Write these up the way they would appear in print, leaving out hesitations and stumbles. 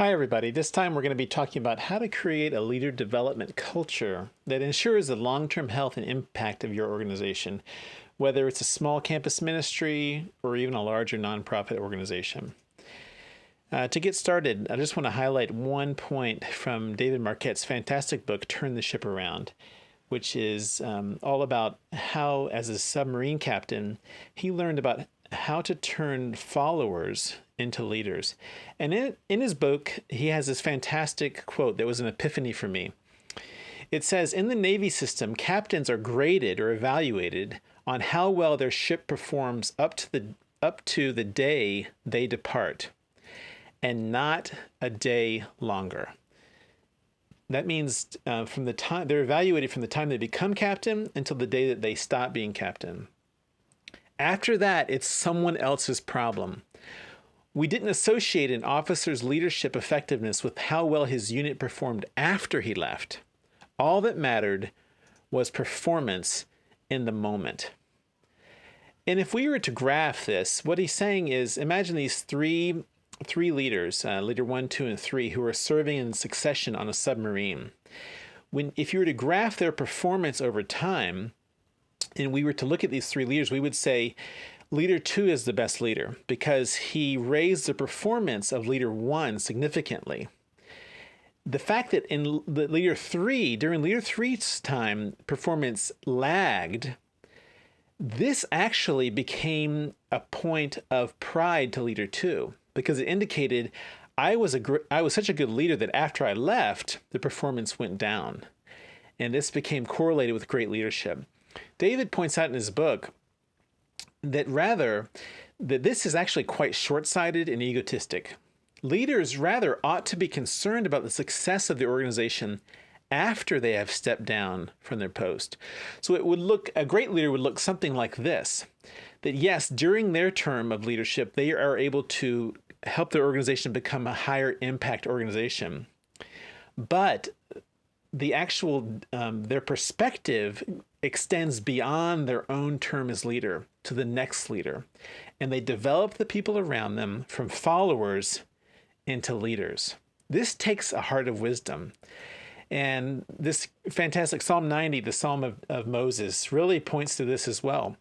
Hi, everybody. This time we're going to be talking about how to create a leader development culture that ensures the long-term health and impact of your organization, whether it's a small campus ministry or even a larger nonprofit organization. To get started, I just want to highlight one point from David Marquette's fantastic book, Turn the Ship Around, which is all about how, as a submarine captain, he learned about how to turn followers into leaders. And in his book, he has this fantastic quote that was an epiphany for me. It says, in the Navy system, captains are graded or evaluated on how well their ship performs up to the day they depart, and not a day longer. That means from the time they're evaluated from the time they become captain until the day that they stop being captain. After that, it's someone else's problem. We didn't associate an officer's leadership effectiveness with how well his unit performed after he left. All that mattered was performance in the moment. And if we were to graph this, what he's saying is, imagine these three leaders, leader 1, 2, and 3, who are serving in succession on a submarine. If you were to graph their performance over time, and we were to look at these three leaders, we would say leader 2 is the best leader because he raised the performance of leader 1 significantly. The fact that in the during leader 3's time, performance lagged, this actually became a point of pride to leader 2 because it indicated I was such a good leader that after I left, the performance went down. And this became correlated with great leadership. David points out in his book that this is actually quite short-sighted and egotistic. Leaders rather ought to be concerned about the success of the organization after they have stepped down from their post. So a great leader would look something like this, that yes, during their term of leadership, they are able to help their organization become a higher impact organization. But their perspective extends beyond their own term as leader to the next leader. And they develop the people around them from followers into leaders. This takes a heart of wisdom. And this fantastic Psalm 90, the Psalm of Moses, really points to this as well.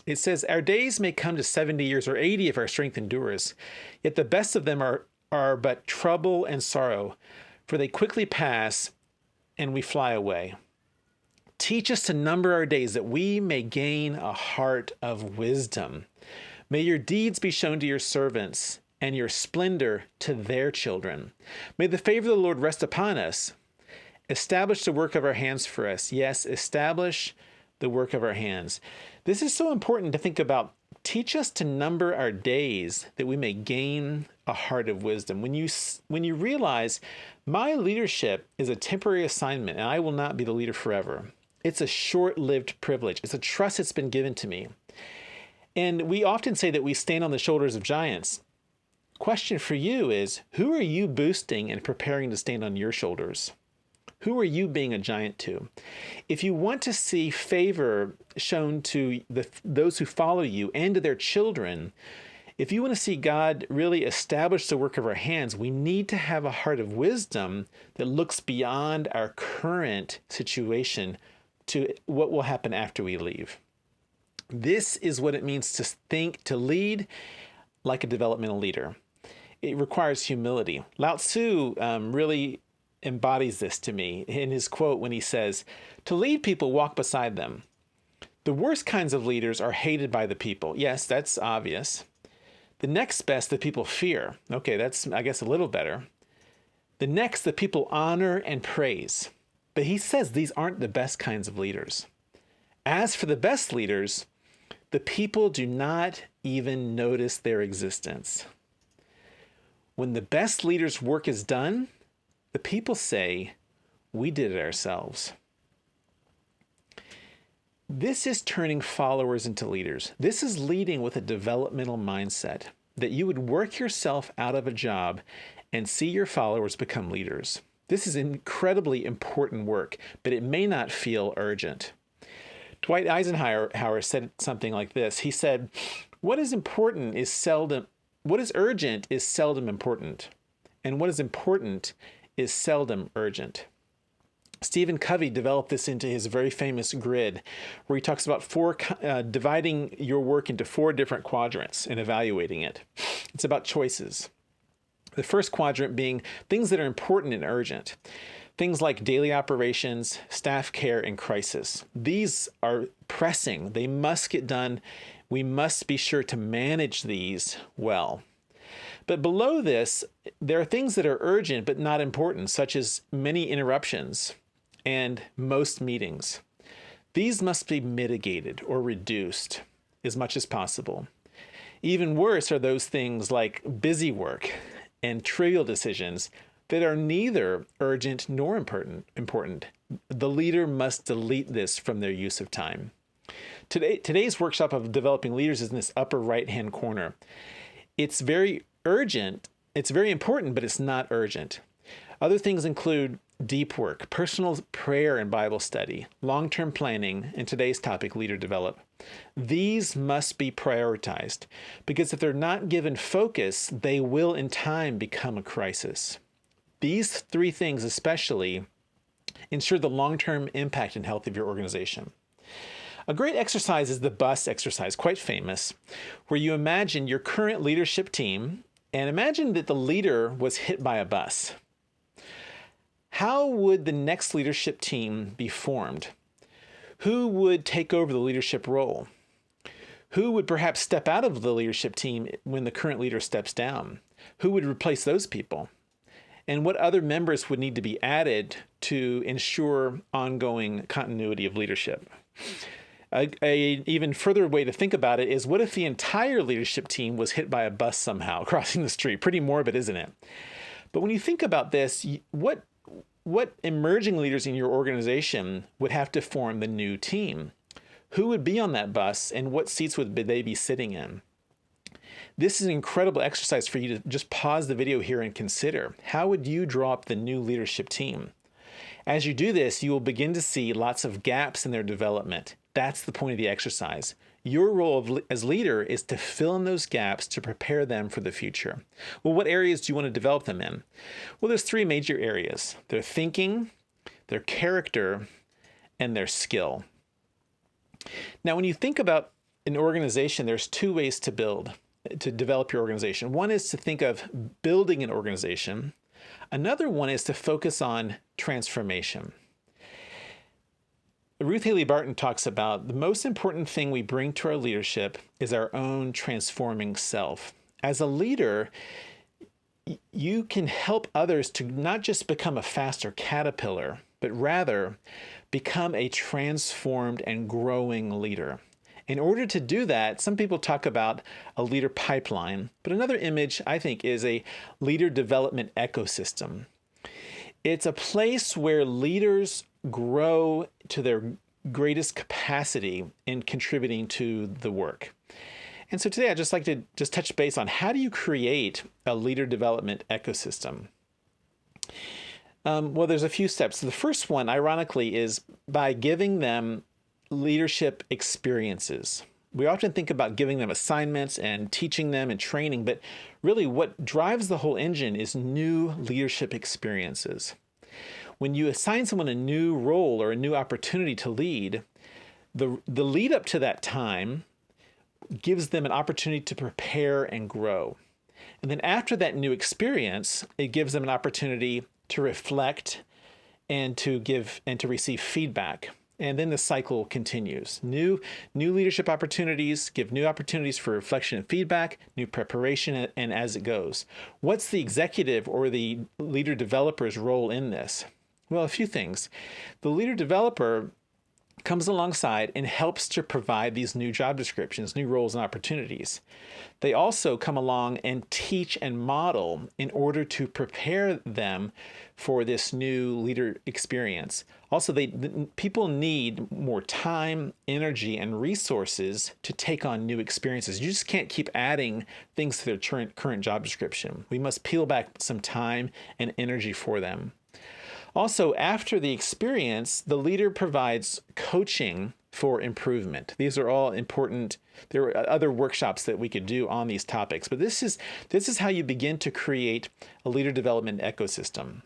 It says, our days may come to 70 years or 80 if our strength endures, yet the best of them are but trouble and sorrow, for they quickly pass and we fly away. Teach us to number our days that we may gain a heart of wisdom. May your deeds be shown to your servants and your splendor to their children. May the favor of the Lord rest upon us. Establish the work of our hands for us. Yes, establish the work of our hands. This is so important to think about. Teach us to number our days that we may gain a heart of wisdom. When you realize my leadership is a temporary assignment and I will not be the leader forever. It's a short-lived privilege. It's a trust that's been given to me. And we often say that we stand on the shoulders of giants. Question for you is, who are you boosting and preparing to stand on your shoulders? Who are you being a giant to? If you want to see favor shown to those who follow you and to their children, if you want to see God really establish the work of our hands, we need to have a heart of wisdom that looks beyond our current situation to what will happen after we leave. This is what it means to lead like a developmental leader. It requires humility. Lao Tzu really embodies this to me in his quote when he says, to lead people, walk beside them. The worst kinds of leaders are hated by the people. Yes, that's obvious. The next best, the people fear. Okay, that's, I guess, a little better. The next, the people honor and praise. But he says these aren't the best kinds of leaders. As for the best leaders, the people do not even notice their existence. When the best leader's work is done, the people say, we did it ourselves. This is turning followers into leaders. This is leading with a developmental mindset that you would work yourself out of a job and see your followers become leaders. This is incredibly important work, but it may not feel urgent. Dwight Eisenhower said something like this. He said, what is urgent is seldom important, and what is important is seldom urgent. Stephen Covey developed this into his very famous grid, where he talks about dividing your work into 4 different quadrants and evaluating it. It's about choices. The first quadrant being things that are important and urgent. Things like daily operations, staff care, and crisis. These are pressing. They must get done. We must be sure to manage these well. But below this, there are things that are urgent but not important, such as many interruptions and most meetings. These must be mitigated or reduced as much as possible. Even worse are those things like busy work and trivial decisions that are neither urgent nor important. The leader must delete this from their use of time. Today's workshop of developing leaders is in this upper right-hand corner. It's very urgent, it's very important, but it's not urgent. Other things include deep work, personal prayer and Bible study, long-term planning, and today's topic, leader develop. These must be prioritized because if they're not given focus, they will in time become a crisis. These 3 things especially ensure the long-term impact and health of your organization. A great exercise is the bus exercise, quite famous, where you imagine your current leadership team and imagine that the leader was hit by a bus. How would the next leadership team be formed? Who would take over the leadership role? Who would perhaps step out of the leadership team when the current leader steps down? Who would replace those people? And what other members would need to be added to ensure ongoing continuity of leadership? A even further way to think about it is, what if the entire leadership team was hit by a bus somehow crossing the street? Pretty morbid, isn't it? But when you think about this, what emerging leaders in your organization would have to form the new team? Who would be on that bus and what seats would they be sitting in? This is an incredible exercise for you to just pause the video here and consider. How would you draw up the new leadership team? As you do this, you will begin to see lots of gaps in their development. That's the point of the exercise. Your role as leader is to fill in those gaps to prepare them for the future. Well, what areas do you want to develop them in? Well, there's 3 major areas: their thinking, their character, and their skill. Now, when you think about an organization, there's 2 ways to develop your organization. One is to think of building an organization. Another one is to focus on transformation. Ruth Haley Barton talks about the most important thing we bring to our leadership is our own transforming self. As a leader, you can help others to not just become a faster caterpillar, but rather become a transformed and growing leader. In order to do that, some people talk about a leader pipeline, but another image, I think, is a leader development ecosystem. It's a place where leaders grow to their greatest capacity in contributing to the work. And so today I'd just like to touch base on, how do you create a leader development ecosystem? Well, there's a few steps. The first one, ironically, is by giving them leadership experiences. We often think about giving them assignments and teaching them and training, but really what drives the whole engine is new leadership experiences. When you assign someone a new role or a new opportunity to lead, the lead up to that time gives them an opportunity to prepare and grow. And then after that new experience, it gives them an opportunity to reflect and to receive feedback. And then the cycle continues. New leadership opportunities give new opportunities for reflection and feedback, new preparation, and as it goes. What's the executive or the leader developer's role in this? Well, a few things. The leader developer comes alongside and helps to provide these new job descriptions, new roles and opportunities. They also come along and teach and model in order to prepare them for this new leader experience. Also, people need more time, energy, and resources to take on new experiences. You just can't keep adding things to their current job description. We must peel back some time and energy for them. Also, after the experience, the leader provides coaching for improvement. These are all important. There are other workshops that we could do on these topics, but this is how you begin to create a leader development ecosystem.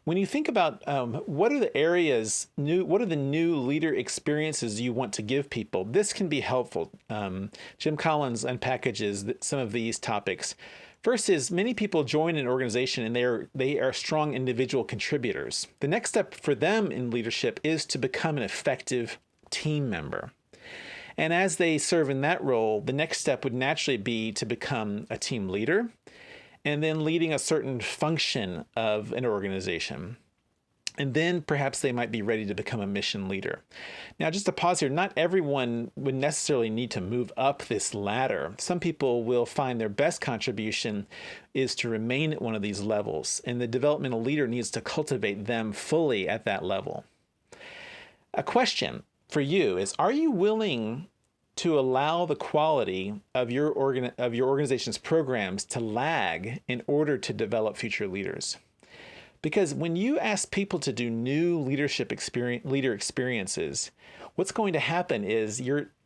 When you think about what are the new leader experiences you want to give people, this can be helpful. Jim Collins unpackages some of these topics. First is many people join an organization and they are strong individual contributors. The next step for them in leadership is to become an effective team member. And as they serve in that role, the next step would naturally be to become a team leader, and then leading a certain function of an organization. And then perhaps they might be ready to become a mission leader. Now, just to pause here, not everyone would necessarily need to move up this ladder. Some people will find their best contribution is to remain at one of these levels, and the developmental leader needs to cultivate them fully at that level. A question for you is, are you willing to allow the quality of your organization's programs to lag in order to future leaders? Because when you ask people to do new leader experiences, what's going to happen is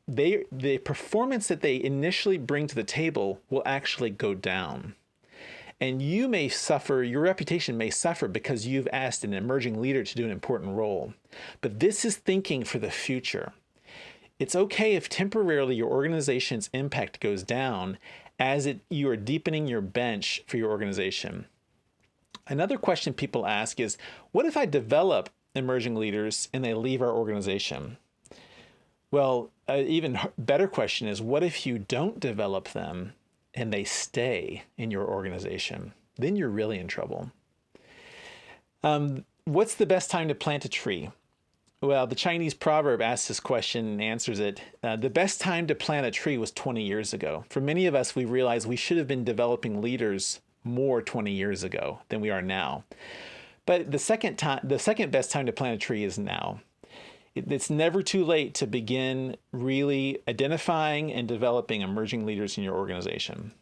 the performance that they initially bring to the table will actually go down. And you may suffer, your reputation may suffer because you've asked an emerging leader to do an important role. But this is thinking for the future. It's okay if temporarily your organization's impact goes down as you are deepening your bench for your organization. Another question people ask is, what if I develop emerging leaders and they leave our organization? Well, an even better question is, what if you don't develop them and they stay in your organization? Then you're really in trouble. What's the best time to plant a tree? Well, the Chinese proverb asks this question and answers it. The best time to plant a tree was 20 years ago. For many of us, we realize we should have been developing leaders more 20 years ago than we are now. But the second best time to plant a tree is now. It's never too late to begin really identifying and developing emerging leaders in your organization.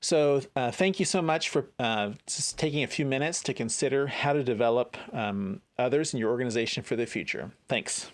So thank you so much for just taking a few minutes to consider how to develop others in your organization for the future. Thanks.